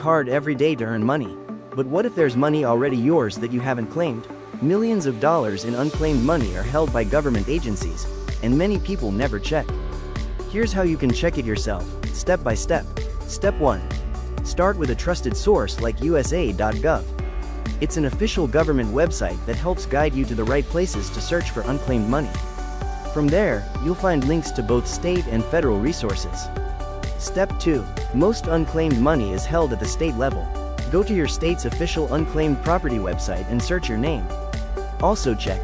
hard every day to earn money. But what if there's money already yours that you haven't claimed? Millions of dollars in unclaimed money are held by government agencies, and many people never check. Here's how you can check it yourself, step by step. Step 1. Start with a trusted source like USA.gov. It's an official government website that helps guide you to the right places to search for unclaimed money. From there, you'll find links to both state and federal resources. Step 2. Most unclaimed money is held at the state level. Go to your state's official unclaimed property website and search your name. Also check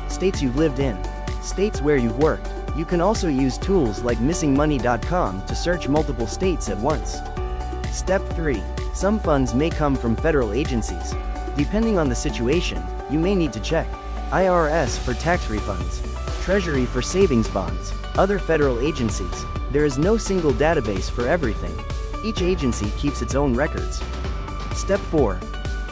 states you've lived in, states where you've worked. You can also use tools like missingmoney.com to search multiple states at once. Step 3. Some funds may come from federal agencies. Depending on the situation, you may need to check IRS for tax refunds, Treasury for savings bonds, other federal agencies. There is no single database for everything. Each agency keeps its own records. Step 4.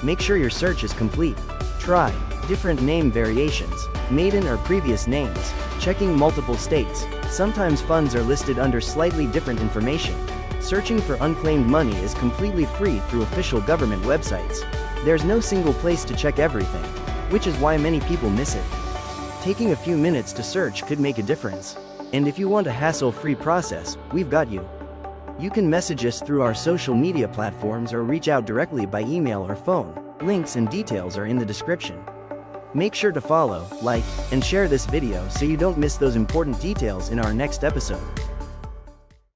Make sure your search is complete. Try different name variations, maiden or previous names, checking multiple states. Sometimes funds are listed under slightly different information. Searching for unclaimed money is completely free through official government websites. There's no single place to check everything, which is why many people miss it. Taking a few minutes to search could make a difference. And if you want a hassle-free process, we've got you. You can message us through our social media platforms or reach out directly by email or phone. Links and details are in the description. Make sure to follow, like, and share this video so you don't miss those important details in our next episode.